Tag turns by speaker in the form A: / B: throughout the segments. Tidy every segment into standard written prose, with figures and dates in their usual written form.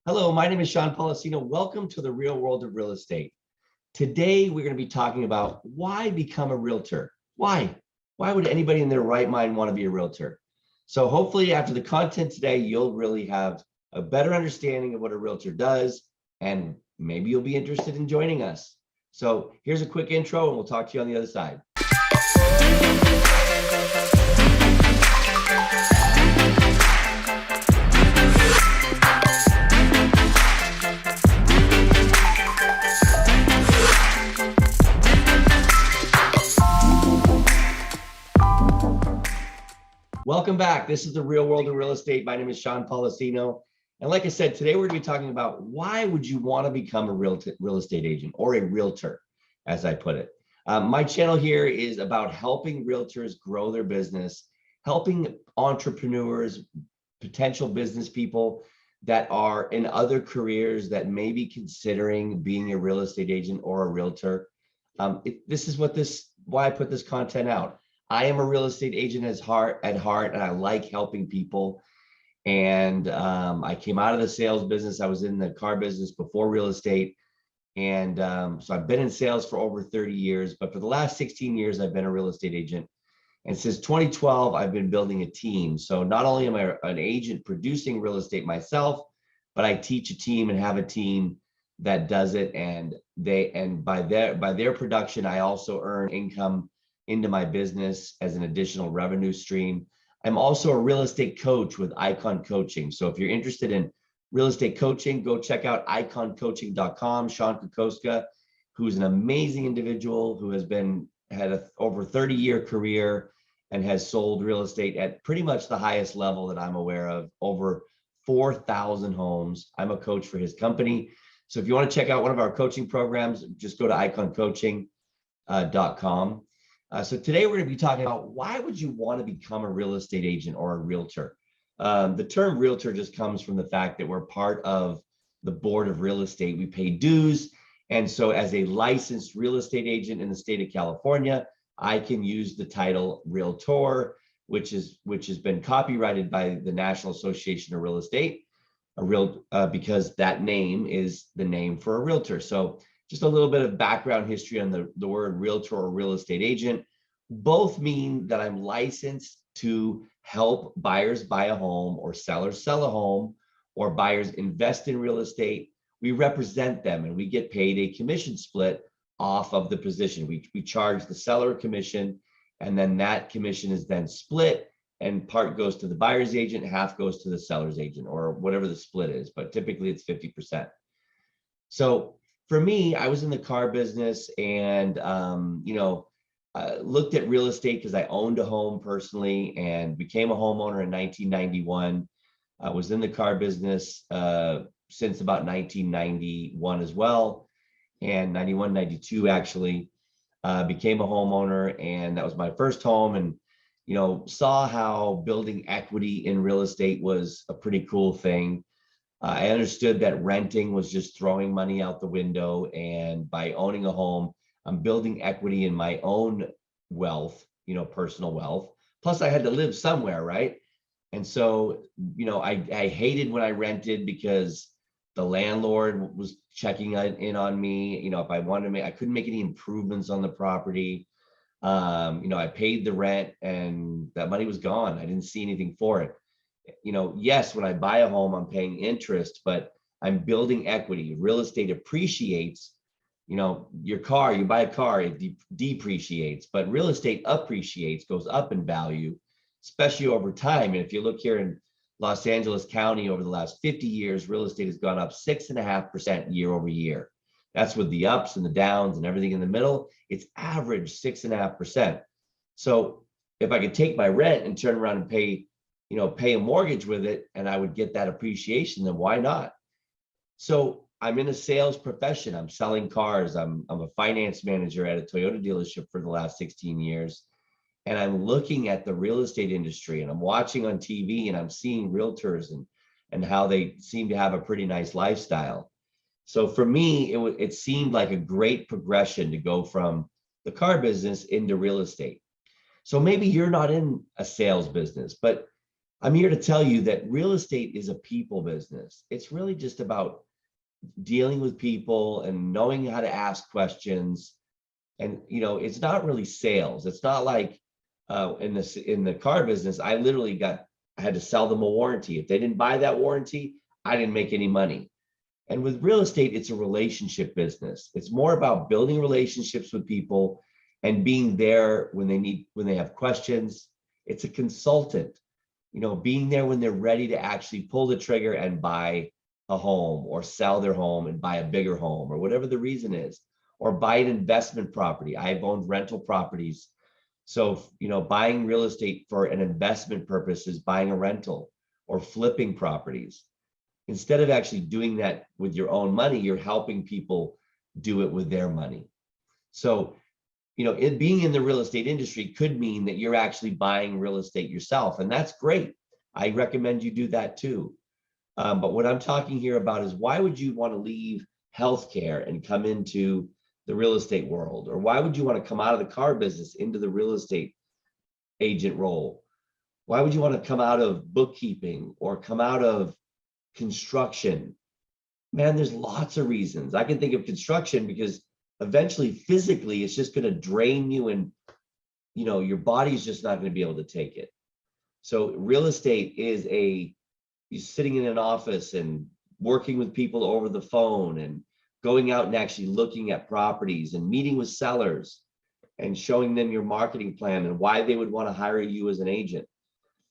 A: Hello, my name is Sean Policino. Welcome to the real world of real estate. Today, we're going to be talking about why become a realtor. Why? Why would anybody in their right mind want to be a realtor? So hopefully after the content today, you'll really have a better understanding of what a realtor does, and maybe you'll be interested in joining us. So here's a quick intro and we'll talk to you on the other side. Welcome back. This is the real world of real estate. My name is Sean Policino. And like I said, today we're going to be talking about why would you want to become a real estate agent or a realtor, as I put it. My channel here is about helping realtors grow their business, helping entrepreneurs, potential business people that are in other careers that may be considering being a real estate agent or a realtor. This is why I put this content out. I am a real estate agent at heart, and I like helping people. And I came out of the sales business. I was in the car business before real estate. And so I've been in sales for over 30 years, but for the last 16 years, I've been a real estate agent. And since 2012, I've been building a team. So not only am I an agent producing real estate myself, but I teach a team and have a team that does it. And by their production, I also earn income into my business as an additional revenue stream. I'm also a real estate coach with Icon Coaching. So if you're interested in real estate coaching, go check out iconcoaching.com. Sean Kokoska, who's an amazing individual who has had over 30-year career and has sold real estate at pretty much the highest level that I'm aware of, over 4,000 homes. I'm a coach for his company. So if you want to check out one of our coaching programs, just go to iconcoaching.com. So today we're going to be talking about why would you want to become a real estate agent or a realtor? The term realtor just comes from the fact that we're part of the board of real estate. We pay dues. And so as a licensed real estate agent in the state of California, I can use the title Realtor, which has been copyrighted by the National Association of Real Estate, because that name is the name for a realtor. So just a little bit of background history on the word realtor or real estate agent. Both mean that I'm licensed to help buyers buy a home or sellers sell a home or buyers invest in real estate. We represent them and we get paid a commission split off of the position. We charge the seller a commission, and then that commission is then split, and part goes to the buyer's agent, half goes to the seller's agent, or whatever the split is, but typically it's 50%. So for me, I was in the car business and, looked at real estate because I owned a home personally and became a homeowner in 1991. I was in the car business since about 1991 as well, and 91, 92 actually, became a homeowner, and that was my first home, and saw how building equity in real estate was a pretty cool thing. I understood that renting was just throwing money out the window, and by owning a home, I'm building equity in my own wealth, personal wealth. Plus, I had to live somewhere, right? And so, I hated when I rented because the landlord was checking in on me. If I wanted to I couldn't make any improvements on the property. I paid the rent and that money was gone. I didn't see anything for it. Yes, when I buy a home, I'm paying interest, but I'm building equity. Real estate appreciates. Your car, you buy a car, it depreciates, but real estate appreciates, goes up in value, especially over time. And if you look here in Los Angeles County over the last 50 years, real estate has gone up 6.5% year over year. That's with the ups and the downs and everything in the middle. It's average 6.5%. So if I could take my rent and turn around and pay a mortgage with it, and I would get that appreciation, then why not? So I'm in a sales profession. I'm selling cars. I'm a finance manager at a Toyota dealership for the last 16 years. And I'm looking at the real estate industry, and I'm watching on TV, and I'm seeing realtors and how they seem to have a pretty nice lifestyle. So for me, it seemed like a great progression to go from the car business into real estate. So maybe you're not in a sales business, but I'm here to tell you that real estate is a people business. It's really just about dealing with people and knowing how to ask questions. And it's not really sales. It's not like in the car business, I had to sell them a warranty. If they didn't buy that warranty, I didn't make any money. And with real estate, it's a relationship business. It's more about building relationships with people and being there when they have questions. It's a consultant, being there when they're ready to actually pull the trigger and buy a home or sell their home and buy a bigger home or whatever the reason is, or buy an investment property. I've owned rental properties. So, buying real estate for an investment purpose is buying a rental or flipping properties. Instead of actually doing that with your own money, you're helping people do it with their money. So, it being in the real estate industry could mean that you're actually buying real estate yourself, and that's great. I recommend you do that too. But what I'm talking here about is, why would you want to leave healthcare and come into the real estate world? Or why would you want to come out of the car business into the real estate agent role? Why would you want to come out of bookkeeping or come out of construction? Man, there's lots of reasons. I can think of construction because eventually physically it's just going to drain you, and your body's just not going to be able to take it. So real estate is you're sitting in an office and working with people over the phone and going out and actually looking at properties and meeting with sellers and showing them your marketing plan and why they would want to hire you as an agent.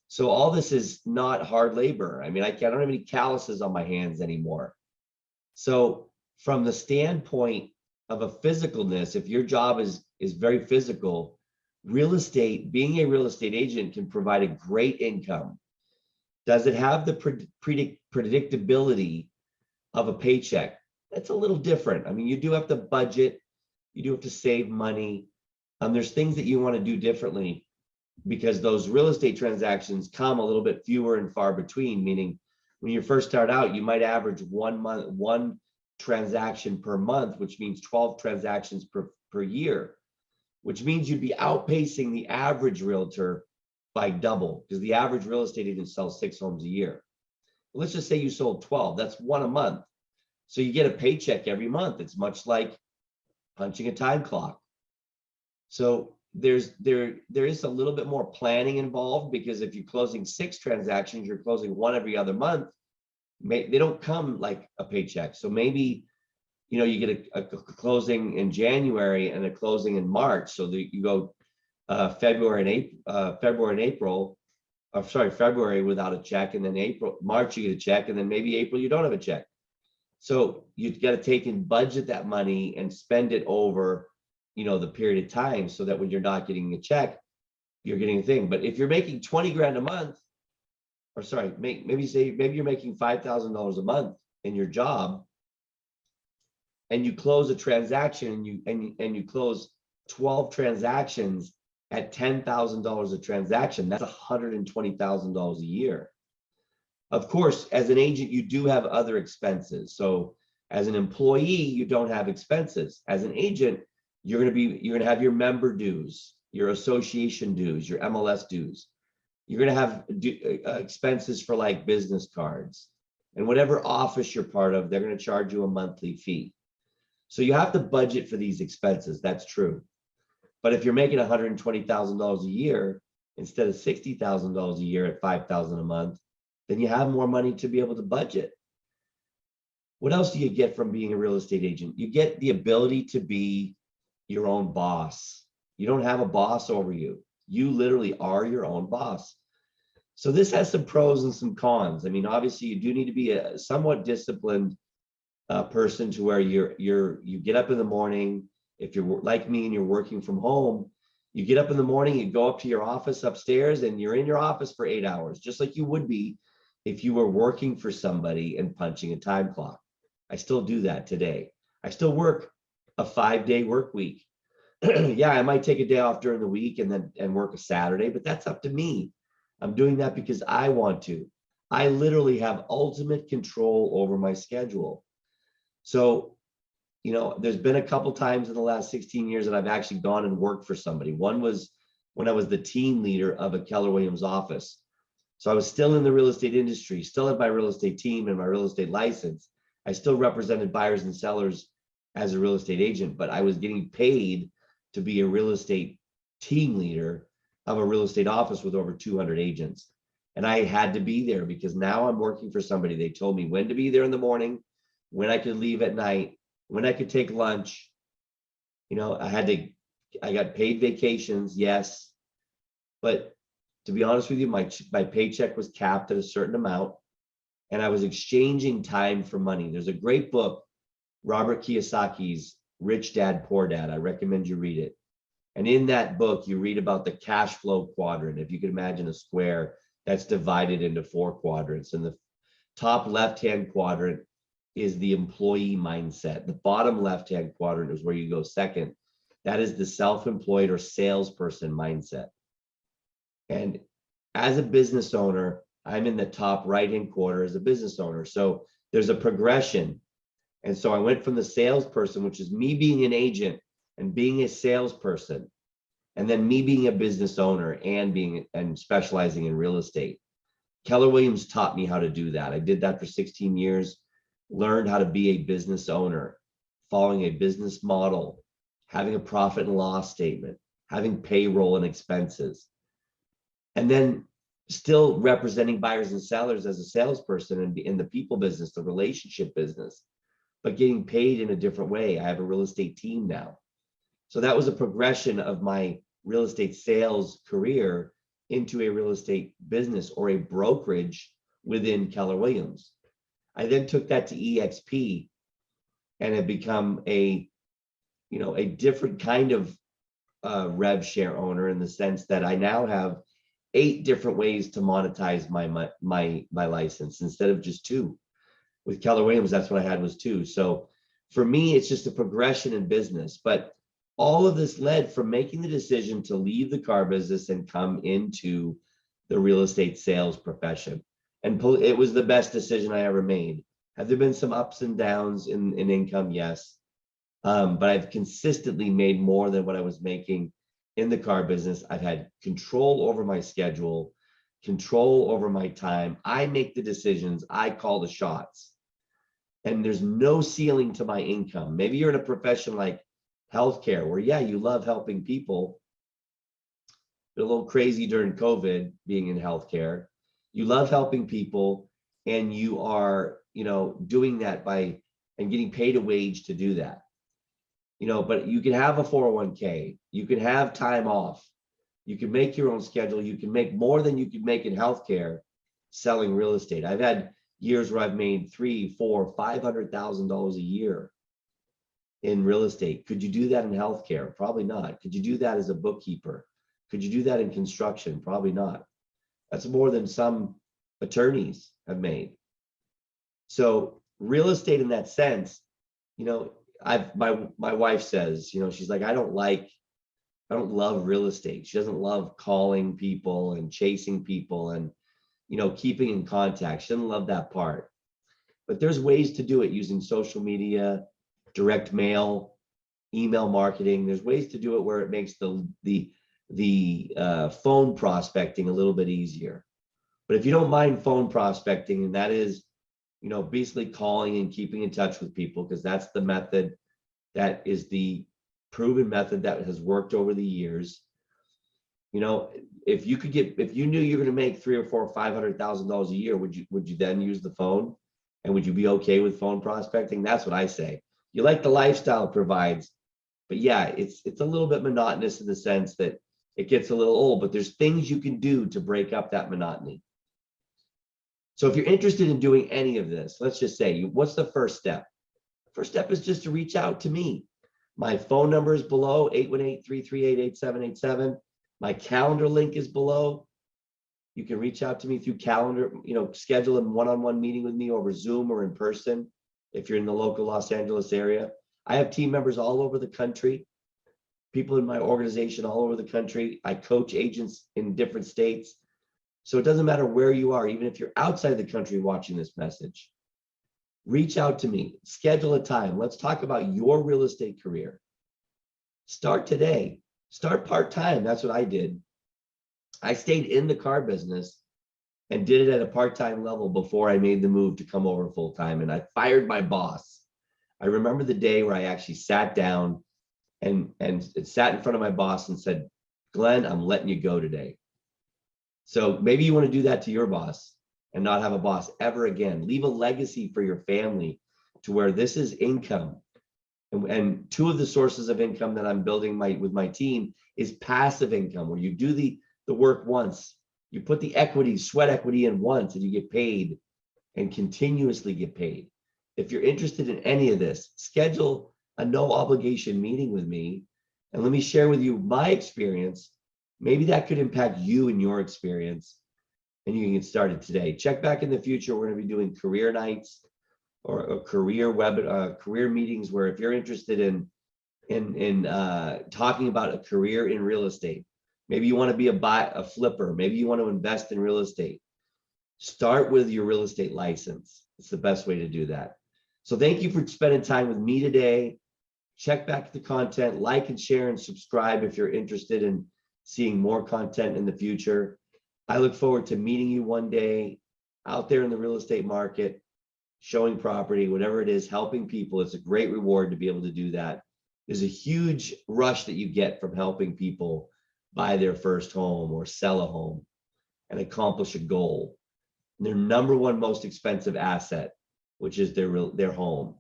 A: So all this is not hard labor. I mean, I don't have any calluses on my hands anymore. So from the standpoint of a physicalness, if your job is very physical, being a real estate agent can provide a great income. Does it have the predictability of a paycheck? That's a little different. I mean, you do have to budget, you do have to save money. There's things that you want to do differently, because those real estate transactions come a little bit fewer and far between, meaning when you first start out, you might average one transaction per month, which means 12 transactions per year, which means you'd be outpacing the average realtor by double, because the average real estate agent sells 6 homes a year. Let's just say you sold 12, that's one a month. So you get a paycheck every month. It's much like punching a time clock. So there is a little bit more planning involved, because if you're closing 6 transactions, you're closing one every other month. They don't come like a paycheck. So maybe you get a closing in January and a closing in March. So that you go February and April, or sorry, February without a check, and then March you get a check, and then maybe April you don't have a check. So you've got to take and budget that money and spend it over the period of time, so that when you're not getting a check, you're getting a thing. But if you're making 20 grand a month, or sorry, maybe you're making $5,000 a month in your job, and you close a transaction, and you close 12 transactions at $10,000 a transaction, that's $120,000 a year. Of course, as an agent, you do have other expenses. So as an employee, you don't have expenses. As an agent, you're going to have your member dues, your association dues, your MLS dues. You're going to have expenses for like business cards, and whatever office you're part of, they're going to charge you a monthly fee. So you have to budget for these expenses. That's true. But if you're making $120,000 a year instead of $60,000 a year at $5,000 a month, then you have more money to be able to budget. What else do you get from being a real estate agent? You get the ability to be your own boss. You don't have a boss over you. You literally are your own boss. So this has some pros and some cons. I mean, obviously you do need to be a somewhat disciplined person, to where you get up in the morning. If you're like me and you're working from home, you get up in the morning, you go up to your office upstairs, and you're in your office for 8 hours, just like you would be if you were working for somebody and punching a time clock. I still do that today. I still work a 5-day work week. Yeah, I might take a day off during the week and work a Saturday, but that's up to me. I'm doing that because I want to. I literally have ultimate control over my schedule. So, there's been a couple times in the last 16 years that I've actually gone and worked for somebody. One was when I was the team leader of a Keller Williams office. So I was still in the real estate industry, still had my real estate team and my real estate license. I still represented buyers and sellers as a real estate agent, but I was getting paid to be a real estate team leader of a real estate office with over 200 agents. And I had to be there because now I'm working for somebody. They told me when to be there in the morning, when I could leave at night, when I could take lunch. I got paid vacations, yes. But to be honest with you, my paycheck was capped at a certain amount, and I was exchanging time for money. There's a great book, Robert Kiyosaki's Rich Dad, Poor Dad. I recommend you read it. And in that book, you read about the cash flow quadrant. If you can imagine a square that's divided into 4 quadrants, and the top left-hand quadrant is the employee mindset. The bottom left-hand quadrant is where you go second. That is the self-employed or salesperson mindset. And as a business owner, I'm in the top right-hand quarter as a business owner. So there's a progression. And so I went from the salesperson, which is me being an agent and being a salesperson, and then me being a business owner and specializing in real estate. Keller Williams taught me how to do that. I did that for 16 years, learned how to be a business owner, following a business model, having a profit and loss statement, having payroll and expenses, and then still representing buyers and sellers as a salesperson and in the people business, the relationship business, but getting paid in a different way. I have a real estate team now. So that was a progression of my real estate sales career into a real estate business or a brokerage within Keller Williams. I then took that to EXP and have become a different kind of rev share owner, in the sense that I now have 8 different ways to monetize my license instead of just 2. With Keller Williams, that's what I had, was 2. So for me, it's just a progression in business. But all of this led from making the decision to leave the car business and come into the real estate sales profession. And it was the best decision I ever made. Have there been some ups and downs in income? Yes. But I've consistently made more than what I was making in the car business. I've had control over my schedule, control over my time. I make the decisions. I call the shots. And there's no ceiling to my income. Maybe you're in a profession like healthcare, where, yeah, you love helping people. Been a little crazy during COVID being in healthcare. You love helping people, and you are, doing that and getting paid a wage to do that. But you can have a 401k, you can have time off, you can make your own schedule, you can make more than you could make in healthcare selling real estate. I've had years where I've made $300,000, $400,000, $500,000 a year in real estate. Could you do that in healthcare? Probably not. Could you do that as a bookkeeper? Could you do that in construction? Probably not. That's more than some attorneys have made. So real estate in that sense, my wife says, she's like, I don't love real estate. She doesn't love calling people and chasing people and, keeping in contact. She doesn't love that part. But there's ways to do it using social media, direct mail, email marketing. There's ways to do it where it makes the phone prospecting a little bit easier. But if you don't mind phone prospecting, and that is, basically calling and keeping in touch with people, because that's the method, that is the proven method that has worked over the years. If you knew you're going to make $300,000 or $400,000 or $500,000 a year, would you then use the phone? And would you be okay with phone prospecting? That's what I say. You like the lifestyle it provides, but yeah, it's a little bit monotonous in the sense that it gets a little old, but there's things you can do to break up that monotony. So if you're interested in doing any of this, let's just say, what's the first step? First step is just to reach out to me. My phone number is below, 818-338-8787. My calendar link is below. You can reach out to me through calendar, schedule a one-on-one meeting with me over Zoom or in person if you're in the local Los Angeles area. I have team members all over the country, people in my organization all over the country. I coach agents in different states. So it doesn't matter where you are, even if you're outside the country watching this message. Reach out to me, schedule a time. Let's talk about your real estate career. Start today, start part-time. That's what I did. I stayed in the car business and did it at a part-time level before I made the move to come over full-time. And I fired my boss. I remember the day where I actually sat down and sat in front of my boss and said, Glenn, I'm letting you go today. So maybe you want to do that to your boss and not have a boss ever again. Leave a legacy for your family to where this is income. And two of the sources of income that I'm building with my team is passive income, where you do the work once, you put the equity, sweat equity in once, and you get paid and continuously get paid. If you're interested in any of this, schedule a no obligation meeting with me and let me share with you my experience. Maybe that could impact you and your experience, and you can get started today. Check back in the future. We're going to be doing career nights or career meetings, where if you're interested in talking about a career in real estate, maybe you want to be a flipper, maybe you want to invest in real estate, start with your real estate license. It's the best way to do that. So thank you for spending time with me today. Check back the content, like and share and subscribe if you're interested in seeing more content in the future. I look forward to meeting you one day out there in the real estate market, showing property, whatever it is, helping people. It's a great reward to be able to do that. There's a huge rush that you get from helping people buy their first home or sell a home and accomplish a goal. And their number one most expensive asset, which is their home.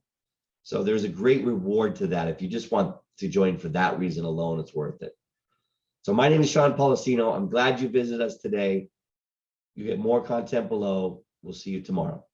A: So there's a great reward to that. If you just want to join for that reason alone, it's worth it. So my name is Sean Policino. I'm glad you visited us today. You get more content below. We'll see you tomorrow.